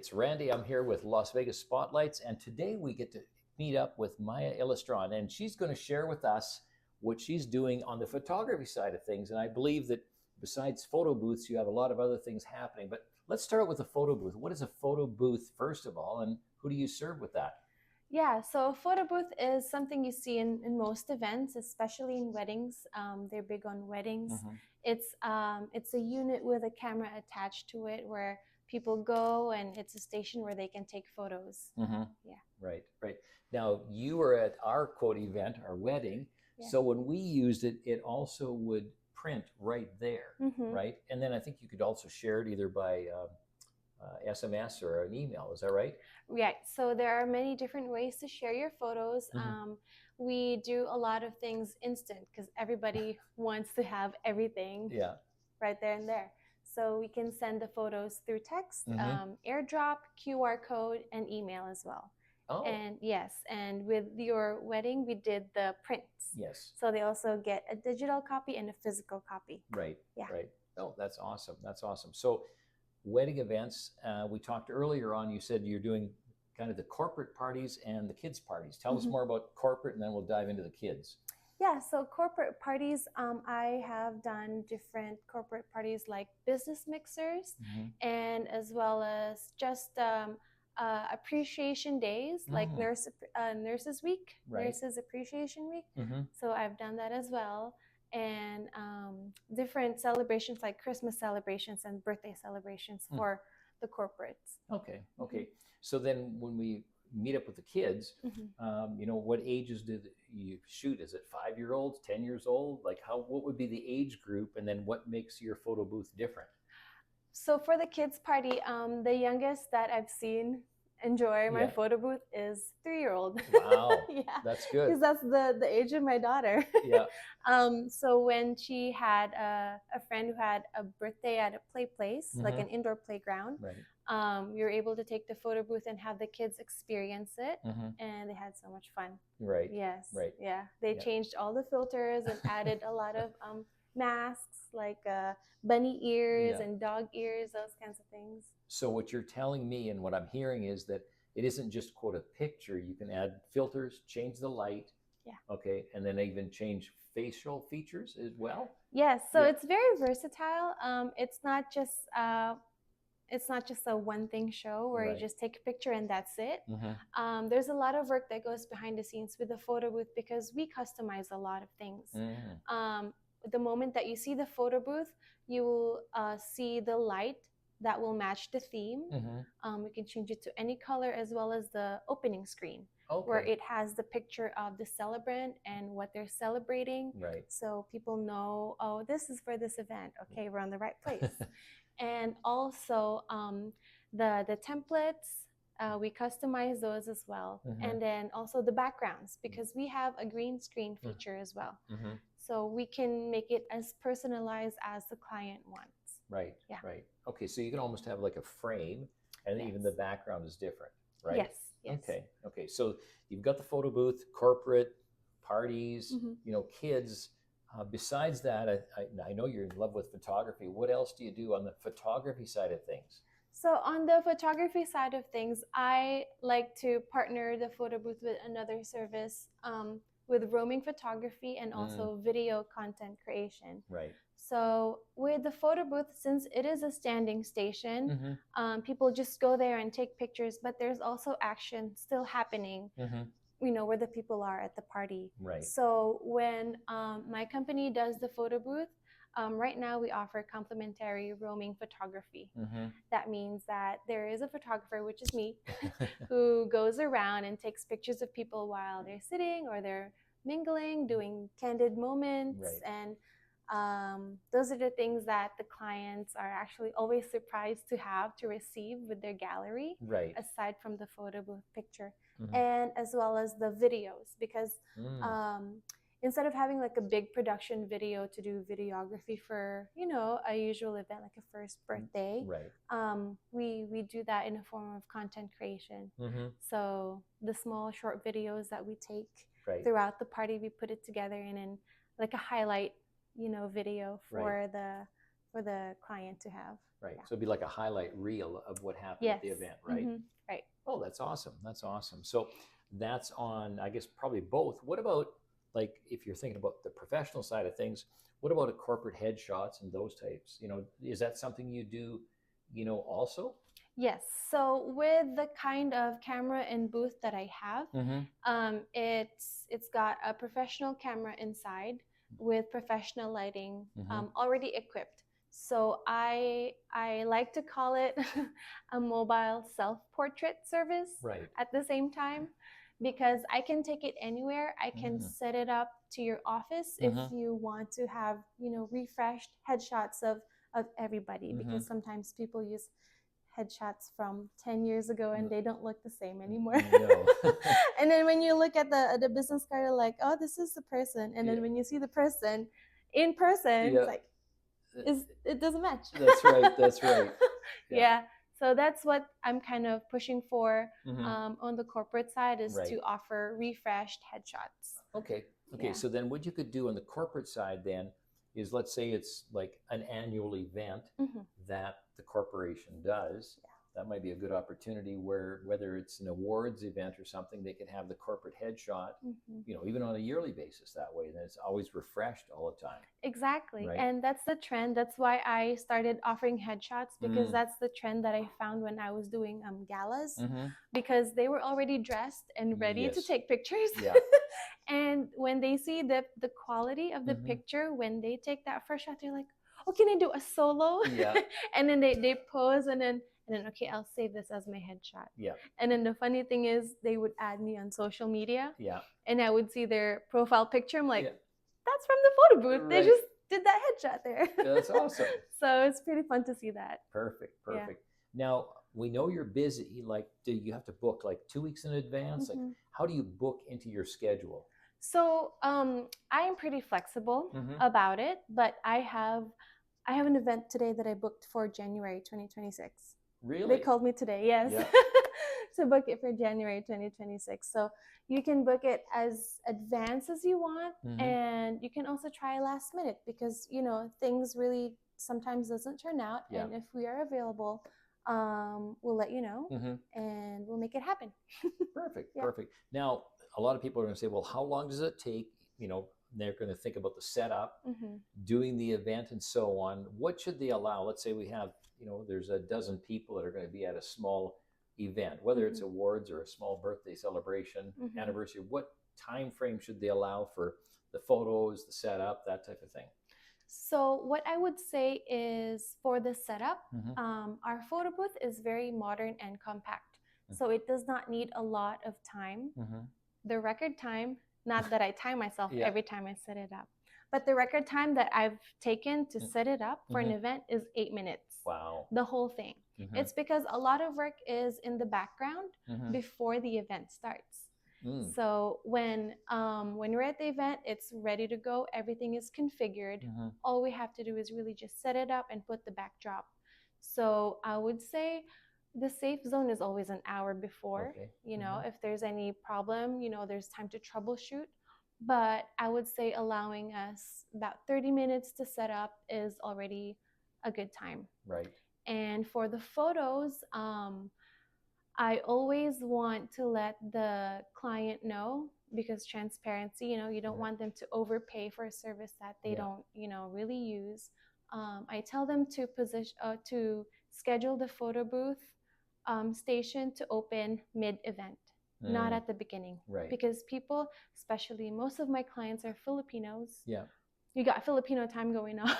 it's Randy. I'm here with Las Vegas Spotlights, and today we get to meet up with Maia Illastron, and she's going to share with us what she's doing on the photography side of things. And I believe that besides photo booths, you have a lot of other things happening. But let's start with a photo booth. What is a photo booth, first of all, and who do you serve with that? Yeah, so a photo booth is something you see in most events, especially in weddings. They're big on weddings. Mm-hmm. It's a unit with a camera attached to it where people go, and it's a station where they can take photos. Mm-hmm. Yeah. Right, right. Now, you were at our quote event, our wedding. Yeah. So when we used it, it also would print right there, Mm-hmm. right? And then I think you could also share it either by SMS or an email. Is that right? Right. So there are many different ways to share your photos. Mm-hmm. We do a lot of things instant because everybody wants to have everything Yeah. right there and there. So we can send the photos through text, Mm-hmm. airdrop, QR code, and email as well. Oh, And yes, and with your wedding, we did the prints. yes. So they also get a digital copy and a physical copy. Right. Yeah. Right. Oh, that's awesome. That's awesome. So, wedding events, we talked earlier on, you said you're doing kind of the corporate parties and the kids' parties. Tell us more about corporate, and then we'll dive into the kids. Yeah, so corporate parties, I have done different corporate parties like business mixers, Mm-hmm. and as well as just appreciation days like Mm. Nurses Week, Right. Nurses Appreciation Week. Mm-hmm. So I've done that as well. And different celebrations like Christmas celebrations and birthday celebrations for the corporates. Okay. Okay. So then when we meet up with the kids, what ages do you shoot? Is it 5-year-olds, 10 years old? Like what would be the age group, and then what makes your photo booth different? So for the kids party, the youngest that I've seen enjoy my Yeah. photo booth is 3-year-old. Wow. Yeah, That's good. because that's the age of my daughter. Yeah. So when she had a friend who had a birthday at a play place, like an indoor playground, Right. we were able to take the photo booth and have the kids experience it, Mm-hmm. and they had so much fun. Right. Yes. Right. Yeah. They Yeah. changed all the filters and added a lot of masks like bunny ears Yeah. and dog ears, those kinds of things. So what you're telling me and what I'm hearing is that it isn't just quote a picture. You can add filters, change the light. Yeah. Okay. And then even change facial features as well. Yes. So Yeah. it's very versatile. It's not just a one thing show where you Right. just take a picture and that's it. Mm-hmm. There's a lot of work that goes behind the scenes with the photo booth because we customize a lot of things. Mm-hmm. The moment that you see the photo booth, you will see the light that will match the theme. Mm-hmm. We can change it to any color, as well as the opening screen, where Okay. it has the picture of the celebrant and what they're celebrating. Right. So people know, oh, this is for this event. Okay, we're on the right place. And also the templates, we customize those as well. Mm-hmm. And then also the backgrounds, because we have a green screen feature as well. Mm-hmm. So we can make it as personalized as the client wants. Right. Yeah. Right. Okay. So you can almost have like a frame, and Yes. even the background is different, right? Yes. Yes. Okay. Okay. So you've got the photo booth, corporate parties, Mm-hmm. kids. Besides that, I know you're in love with photography. What else do you do on the photography side of things? So on the photography side of things, I like to partner the photo booth with another service, with roaming photography and also video content creation. Right. So with the photo booth, since it is a standing station, Mm-hmm. people just go there and take pictures, but there's also action still happening, Mm-hmm. where the people are at the party. Right. So when my company does the photo booth, right now we offer complimentary roaming photography. Mm-hmm. That means that there is a photographer, which is me, who goes around and takes pictures of people while they're sitting or they're mingling, doing candid moments. Right. And those are the things that the clients are actually always surprised to receive with their gallery, Right. aside from the photo booth picture. Mm-hmm. And as well as the videos, because instead of having like a big production video to do videography for a usual event like a first birthday, Right. We do that in a form of content creation. Mm-hmm. So the small short videos that we take Right. throughout the party, we put it together in like a highlight video for Right. for the client to have. Right. Yeah. So it'd be like a highlight reel of what happened Yes. at the event, right? Right. Oh, that's awesome. That's awesome. So that's on, I guess, probably both. What about, like, if you're thinking about the professional side of things, what about a corporate headshots and those types? You know, is that something you do, you know, also? Yes. So with the kind of camera and booth that I have, it's got a professional camera inside with professional lighting already equipped. So I like to call it a mobile self-portrait service at the same time, because I can take it anywhere. I can set it up to your office if you want to have, you know, refreshed headshots of everybody, because sometimes people use headshots from 10 years ago and they don't look the same anymore. No. And then when you look at the business card, you're like, oh, this is the person. And then when you see the person in person, it's like, it doesn't match. That's right. That's right. Yeah. So that's what I'm kind of pushing for on the corporate side, is to offer refreshed headshots. Okay. So then what you could do on the corporate side then is, let's say it's like an annual event that the corporation does. That might be a good opportunity where, whether it's an awards event or something, they could have the corporate headshot, you know, even on a yearly basis that way. Then it's always refreshed all the time. Exactly. And that's the trend. That's why I started offering headshots, because that's the trend that I found when I was doing galas, because they were already dressed and ready to take pictures. And when they see the quality of the picture, when they take that first shot, they're like, oh, can I do a solo? And then they pose, and then okay, I'll save this as my headshot. And then the funny thing is, they would add me on social media. And I would see their profile picture. I'm like, that's from the photo booth. They just did that headshot there. That's awesome. So it's pretty fun to see that. Perfect. Now, we know you're busy. Like, do you have to book like 2 weeks in advance? Like, how do you book into your schedule? So I am pretty flexible about it, but I have an event today that I booked for January 2026. Really? They called me today, yes, to book it for January 2026. So you can book it as advanced as you want, and you can also try last minute, because, you know, things really sometimes doesn't turn out. And if we are available, we'll let you know, and we'll make it happen. Perfect. Now, a lot of people are going to say, well, how long does it take? You know, they're going to think about the setup, doing the event, and so on. What should they allow? Let's say we have, you know, there's a dozen people that are going to be at a small event, whether it's awards or a small birthday celebration, anniversary. What time frame should they allow for the photos, the setup, that type of thing? So what I would say is, for the setup, our photo booth is very modern and compact. So it does not need a lot of time. The record time, not that I time myself every time I set it up, but the record time that I've taken to set it up for an event is 8 minutes. Wow. The whole thing. It's because a lot of work is in the background before the event starts. So when we're at the event, it's ready to go. Everything is configured. All we have to do is really just set it up and put the backdrop. So I would say the safe zone is always an hour before. You know, if there's any problem, you know, there's time to troubleshoot. But I would say allowing us about 30 minutes to set up is already a good time. And for the photos, I always want to let the client know, because transparency, you know, you don't want them to overpay for a service that they don't, you know, really use. I tell them to to schedule the photo booth station to open mid-event, not at the beginning. Because people, especially most of my clients, are Filipinos. You got Filipino time going on.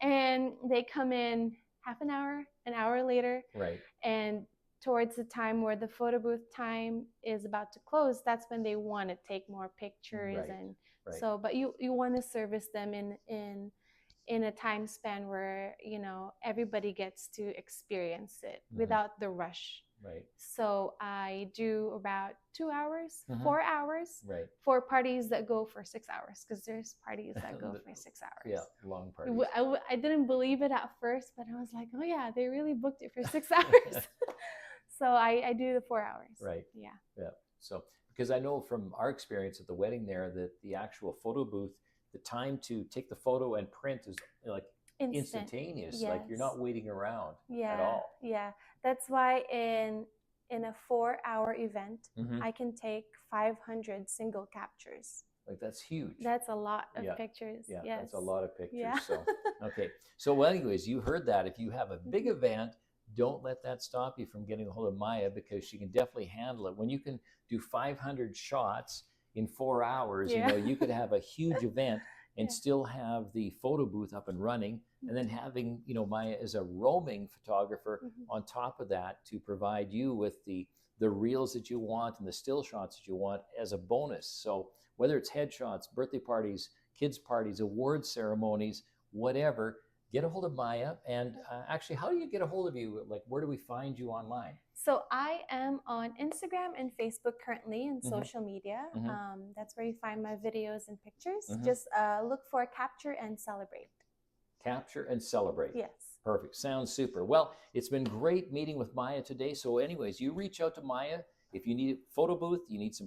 And they come in half an hour later. And towards the time where the photo booth time is about to close, that's when they want to take more pictures. And so, but you want to service them in a time span where, you know, everybody gets to experience it without the rush. So I do about 2 hours, 4 hours for parties that go for 6 hours, because there's parties that go for 6 hours. Long parties. I didn't believe it at first, but I was like, oh yeah, they really booked it for 6 hours. So I do the 4 hours. So, because I know from our experience at the wedding there that the actual photo booth, the time to take the photo and print is like instantaneous. Yes. Like you're not waiting around Yeah. at all. Yeah. That's why in a 4-hour event, I can take 500 single captures. Like that's huge. That's a lot of pictures. Yeah, yes. that's a lot of pictures. Yeah. So, okay. So, well, anyways, you heard that. If you have a big event, don't let that stop you from getting a hold of Maia, because she can definitely handle it. When you can do 500 shots in 4 hours, you know, you could have a huge event and still have the photo booth up and running, and then having, you know, Maia as a roaming photographer on top of that to provide you with the reels that you want and the still shots that you want as a bonus. So whether it's headshots, birthday parties, kids parties, award ceremonies, whatever, get a hold of Maia. And actually, how do you get a hold of you? Like, where do we find you online? So I am on Instagram and Facebook currently, and social media. That's where you find my videos and pictures. Just look for Capture and Celebrate. Capture and Celebrate. Yes. Perfect. Sounds super. Well, it's been great meeting with Maia today. So anyways, you reach out to Maia if you need a photo booth, you need some